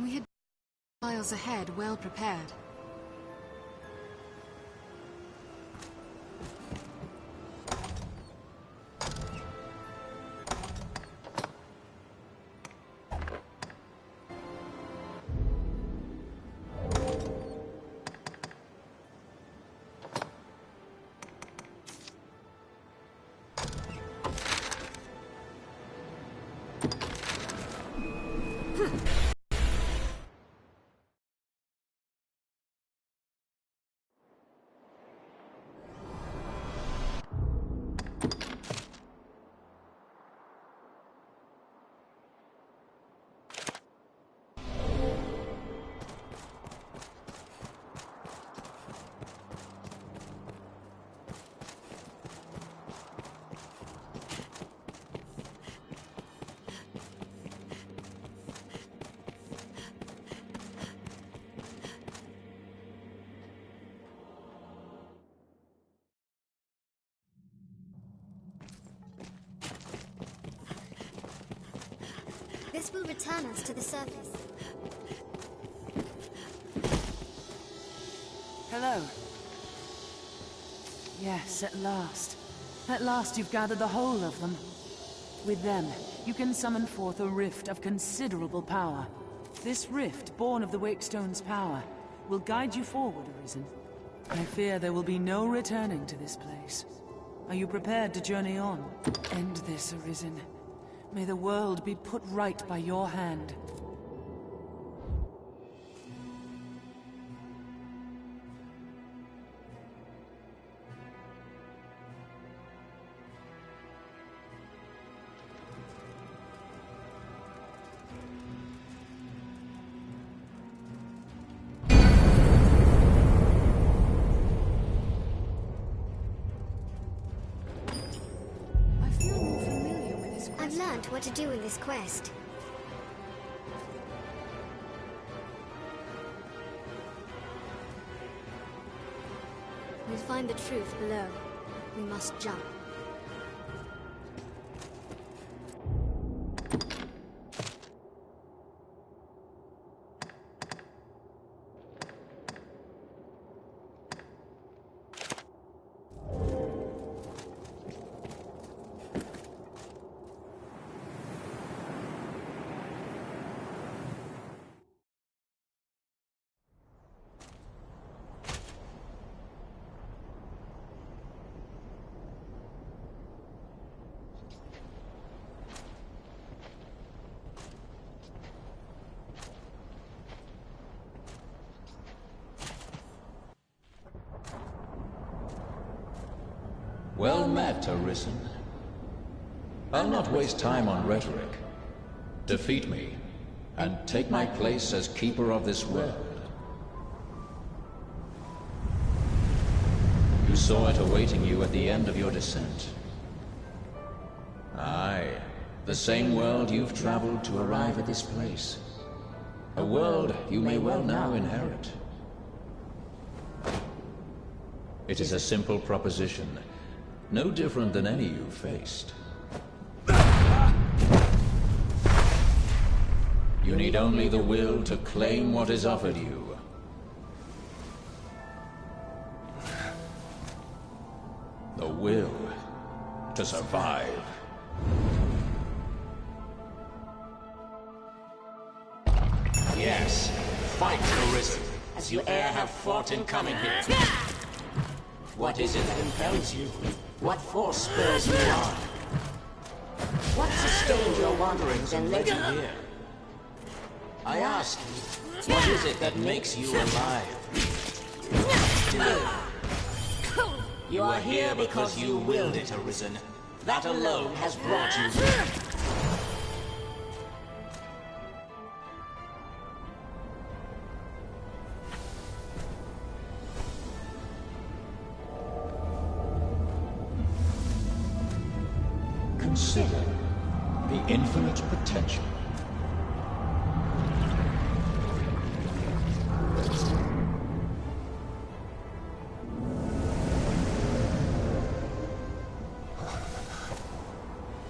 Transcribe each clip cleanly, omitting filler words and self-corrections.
We had miles ahead, well prepared. This will return us to the surface. Hello. Yes, at last. At last you've gathered the whole of them. With them, you can summon forth a rift of considerable power. This rift, born of the Wakestone's power, will guide you forward, Arisen. I fear there will be no returning to this place. Are you prepared to journey on? End this, Arisen. May the world be put right by your hand. I've learned what to do in this quest. We'll find the truth below. We must jump. Well met, Arisen. I'll not waste time on rhetoric. Defeat me, and take my place as keeper of this world. You saw it awaiting you at the end of your descent. Aye, the same world you've traveled to arrive at this place. A world you may well now inherit. It is a simple proposition. No different than any you faced. You need only the will to claim what is offered you. The will to survive. Yes, fight, Arisen, as you e'er have fought in coming here. What is it that impels you? What force spurs you on? What sustained your wanderings and led you here? I ask you, what is it that makes you alive? You are here because you willed it, Arisen. That alone has brought you here. Consider the infinite potential.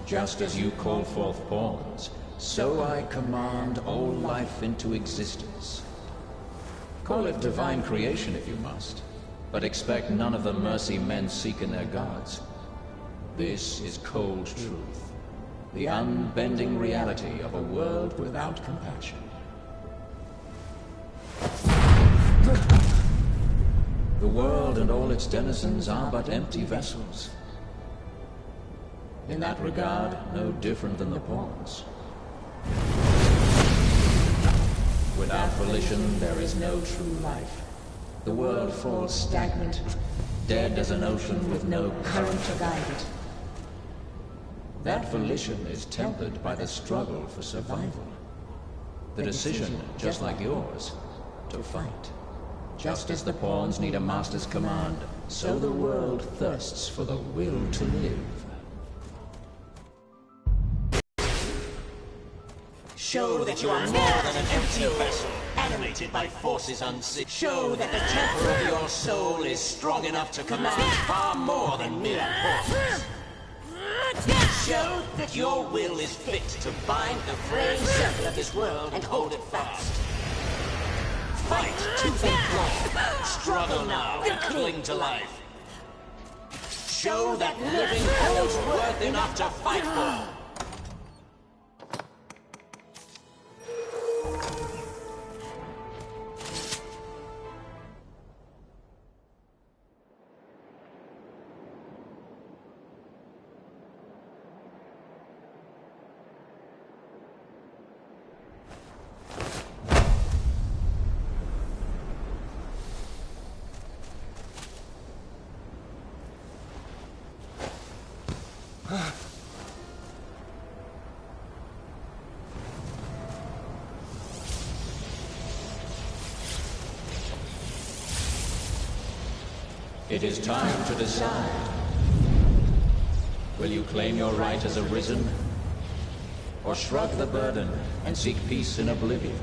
Just as you call forth pawns, so I command all life into existence. Call it divine creation if you must, but expect none of the mercy men seek in their gods. This is cold truth, the unbending reality of a world without compassion. The world and all its denizens are but empty vessels. In that regard, no different than the pawns. Without volition, there is no true life. The world falls stagnant, dead as an ocean with no current to guide it. That volition is tempered by the struggle for survival. The decision, just like yours, to fight. Just as the pawns need a master's command, so the world thirsts for the will to live. Show that you are more than an empty vessel, animated by forces unseen. Show that the temper of your soul is strong enough to command far more than mere forces. Show that your will is fit to bind the fraying circle of this world and hold it fast. Fight tooth and claw. Struggle now and cling to life. Show that living holds worth enough to fight for. It is time to decide. Will you claim your right as arisen? Or shrug the burden and seek peace in oblivion?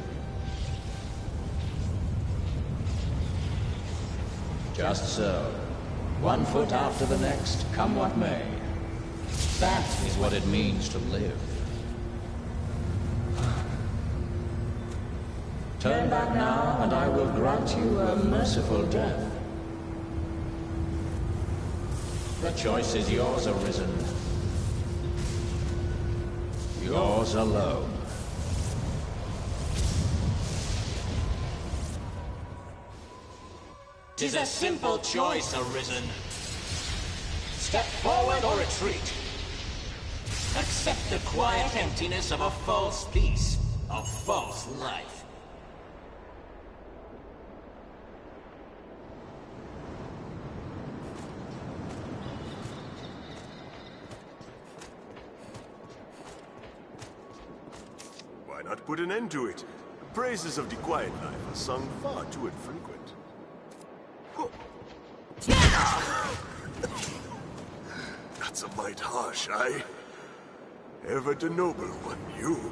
Just so. One foot after the next, come what may. That is what it means to live. Turn back now, and I will grant you a merciful death. The choice is yours, Arisen. Yours alone. 'Tis a simple choice, Arisen. Step forward or retreat. Accept the quiet emptiness of a false peace, a false life. Why not put an end to it? The praises of the quiet life are sung far too infrequent. That's a mite harsh, aye? Ever the noble one, you.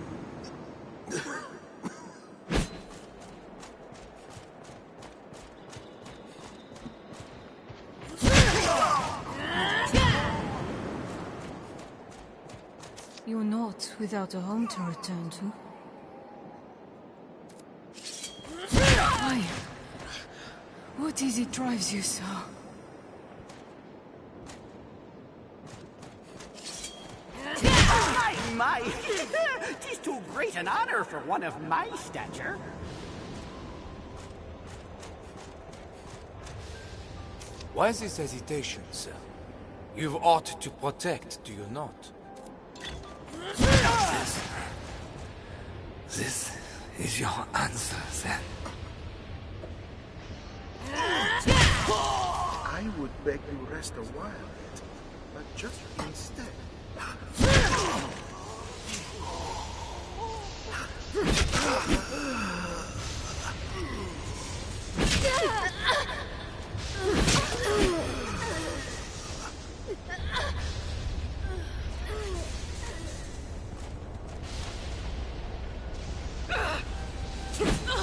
You're not without a home to return to. Why? What is it drives you so? My, 'tis too great an honor for one of my stature. Why this hesitation, sir? You've aught to protect, do you not? This is your answer, then. I would beg you rest a while, but just instead.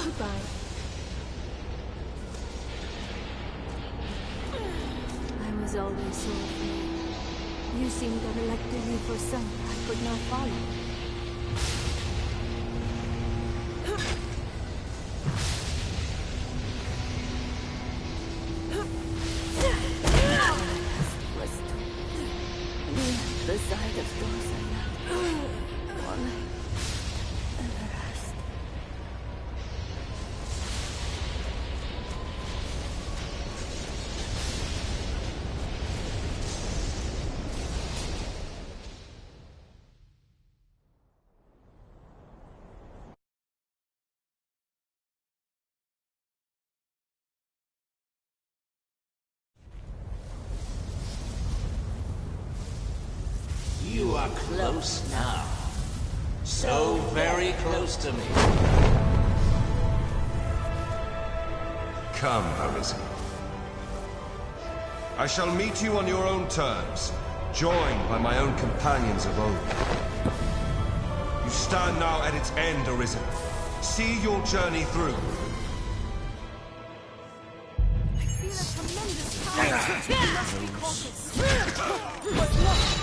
Goodbye. I was always so afraid. You seemed to have elected me for some I could not follow. are close now. So very close to me. Come, Arisen. I shall meet you on your own terms, joined by my own companions of old. You stand now at its end, Arisen. See your journey through.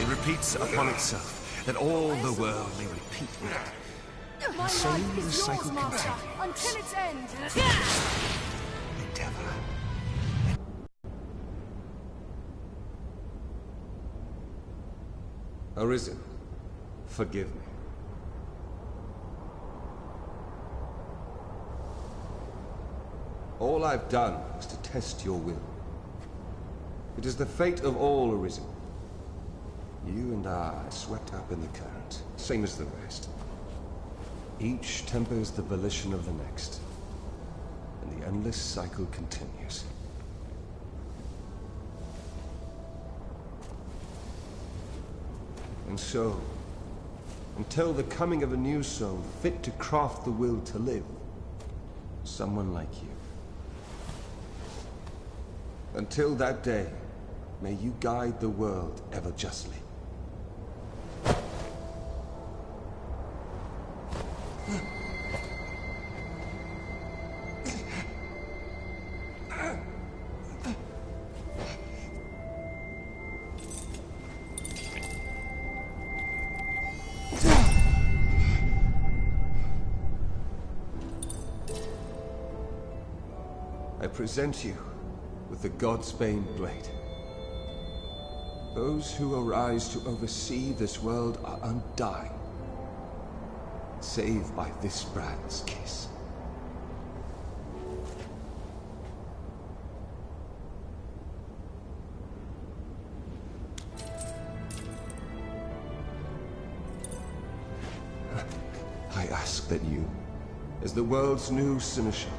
It repeats upon itself, that all the world may repeat with it. The same cycle continues. Until its end. Endeavor. Arisen, forgive me. All I've done was to test your will. It is the fate of all Arisen. You and I are swept up in the current, same as the rest. Each tempers the volition of the next, and the endless cycle continues. And so, until the coming of a new soul fit to craft the will to live, someone like you. Until that day, may you guide the world ever justly. I present you with the Godsbane Blade. Those who arise to oversee this world are undying, save by this brand's kiss. I ask that you, as the world's new seneschal,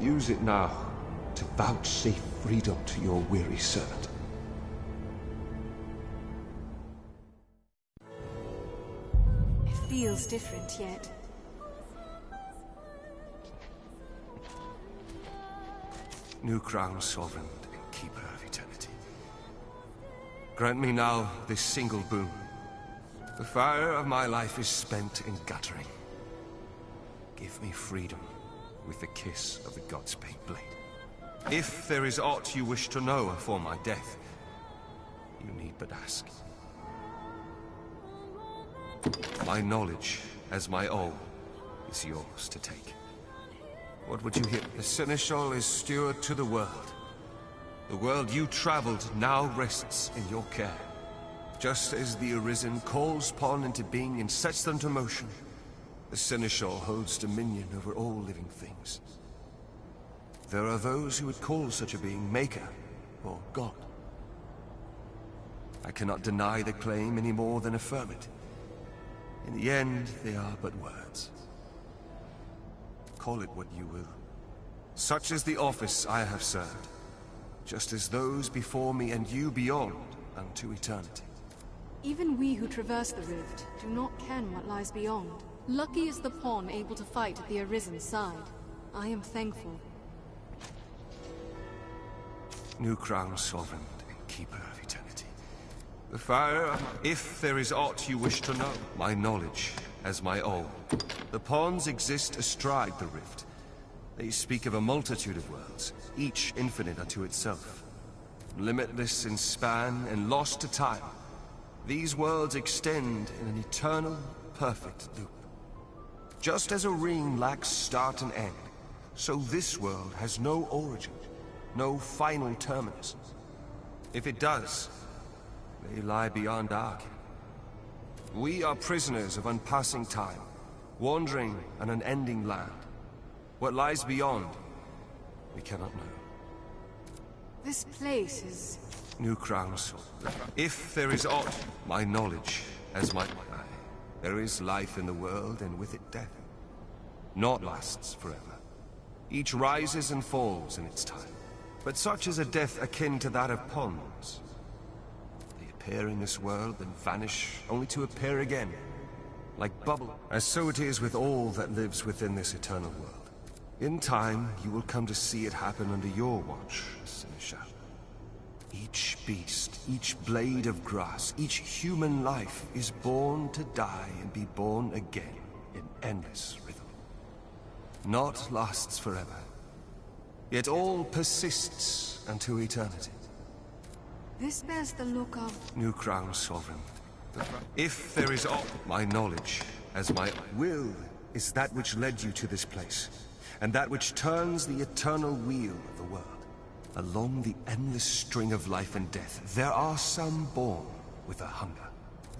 use it now to vouchsafe freedom to your weary servant. It feels different yet. New crown, sovereign and keeper of eternity. Grant me now this single boon. The fire of my life is spent in guttering. Give me freedom with the kiss of the Godsbane Blade. If there is aught you wish to know afore my death, you need but ask. My knowledge, as my all, is yours to take. What would you hear? The Seneschal is steward to the world. The world you traveled now rests in your care. Just as the Arisen calls upon into being and sets them to motion, the Seneschal holds dominion over all living things. There are those who would call such a being Maker, or God. I cannot deny the claim any more than affirm it. In the end, they are but words. Call it what you will. Such is the office I have served, just as those before me and you beyond unto eternity. Even we who traverse the rift do not ken what lies beyond. Lucky is the pawn able to fight at the Arisen's side. I am thankful. New crown, sovereign and keeper of eternity. The fire, if there is aught you wish to know, my knowledge as my all. The pawns exist astride the rift. They speak of a multitude of worlds, each infinite unto itself. Limitless in span and lost to time. These worlds extend in an eternal, perfect loop. Just as a ring lacks start and end, so this world has no origin, no final terminus. If it does, they lie beyond our ken. We are prisoners of unpassing time, wandering an unending land. What lies beyond, we cannot know. This place is... New crowns. If there is aught, my knowledge, as my... There is life in the world, and with it death. Naught lasts forever. Each rises and falls in its time. But such is a death akin to that of pawns. They appear in this world, then vanish, only to appear again, like bubble. As so it is with all that lives within this eternal world. In time, you will come to see it happen under your watch, Seneschal. Each beast, each blade of grass, each human life is born to die and be born again in endless rhythm. Naught lasts forever, yet all persists unto eternity. This bears the look of... New crown, sovereign. If there is aught, my knowledge, as my will, is that which led you to this place, and that which turns the eternal wheel of the world. Along the endless string of life and death, there are some born with a hunger.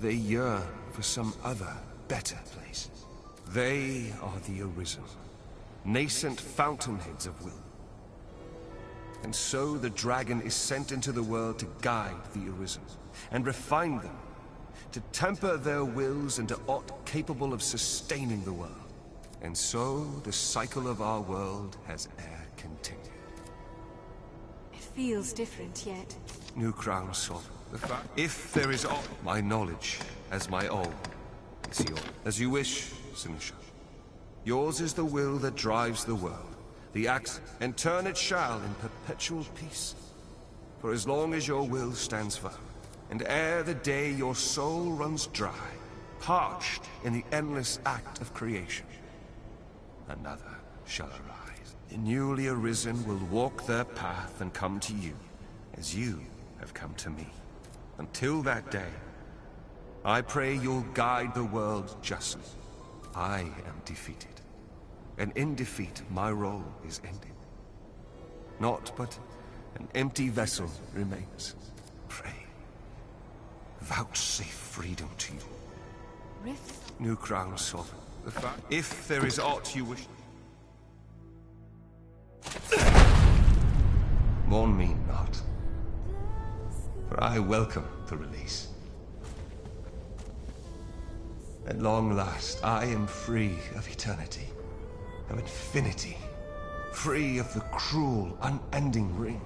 They yearn for some other, better place. They are the Arisen, nascent fountainheads of will. And so the dragon is sent into the world to guide the Arisen, and refine them, to temper their wills into aught capable of sustaining the world. And so the cycle of our world has e'er continued. Feels different yet. New crown, sovereign. If there is aught, my knowledge, as my own, is yours. As you wish, Seneschal. Yours is the will that drives the world, the axe, and turn it shall in perpetual peace. For as long as your will stands firm, and ere the day your soul runs dry, parched in the endless act of creation, another shall arise. The newly arisen will walk their path and come to you, as you have come to me. Until that day, I pray you'll guide the world justly. I am defeated, and in defeat my role is ended. Naught but an empty vessel remains. Pray, vouchsafe freedom to you. Rift? New crown, sovereign. If there is aught you wish... Mourn me not, for I welcome the release. At long last, I am free of eternity, of infinity, free of the cruel, unending ring.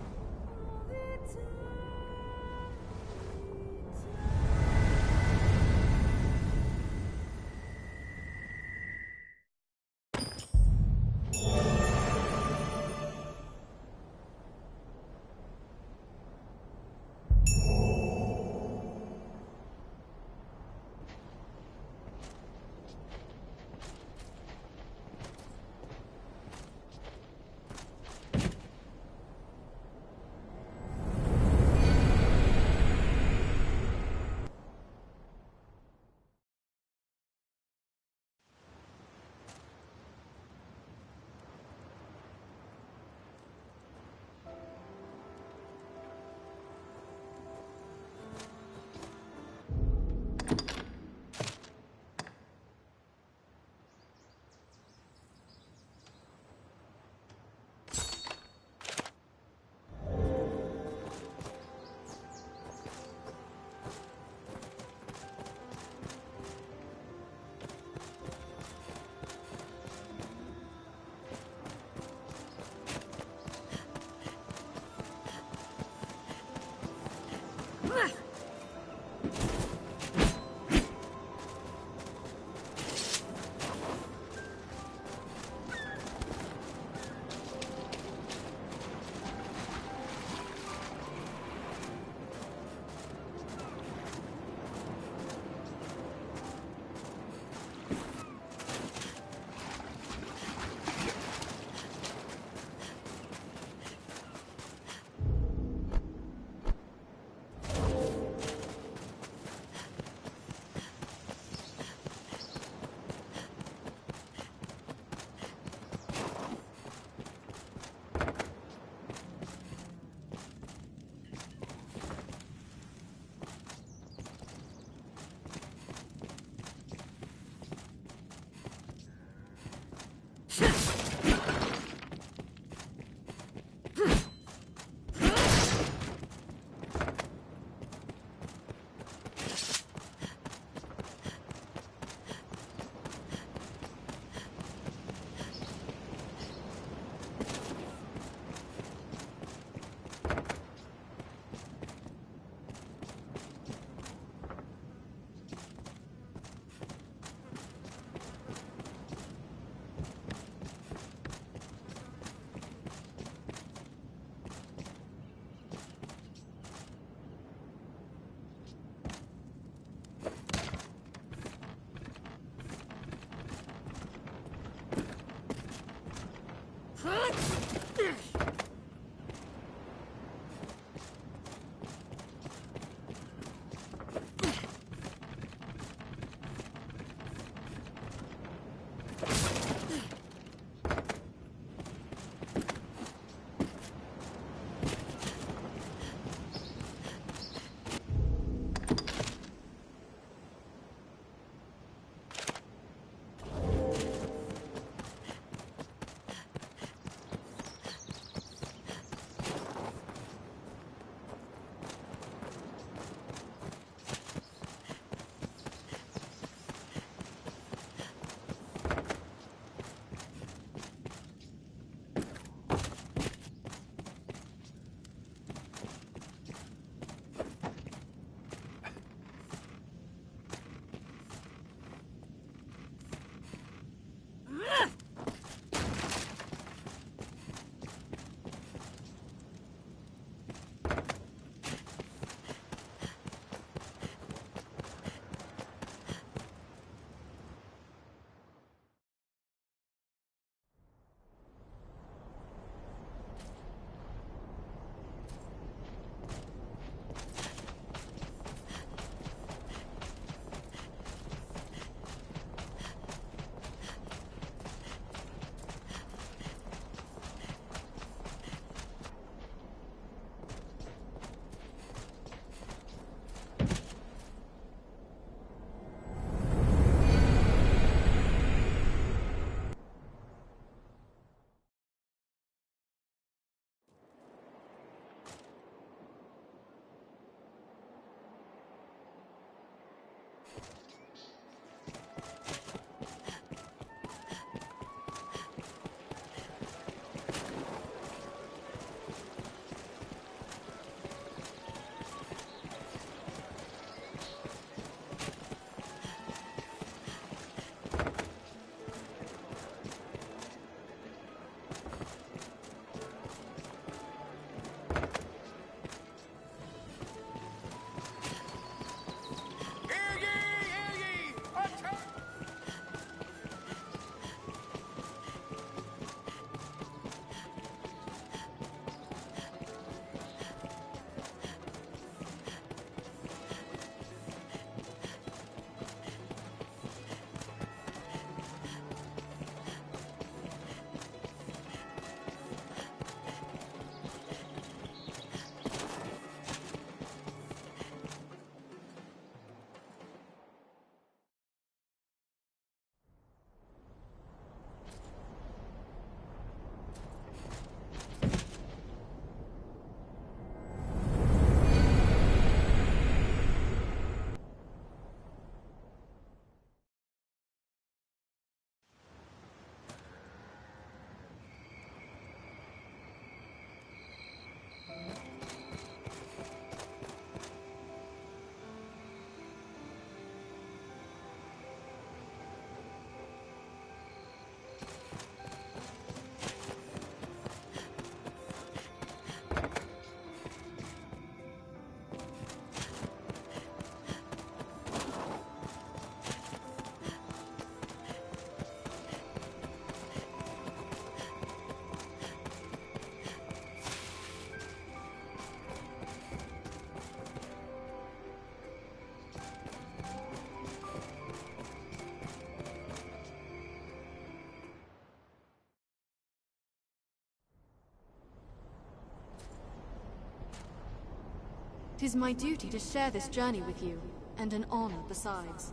'Tis my duty to share this journey with you, and an honor besides.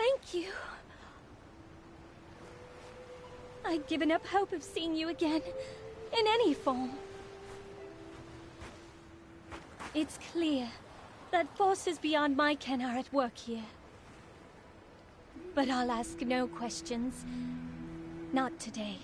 Thank you. I'd given up hope of seeing you again, in any form. It's clear that forces beyond my ken are at work here. But I'll ask no questions. Not today.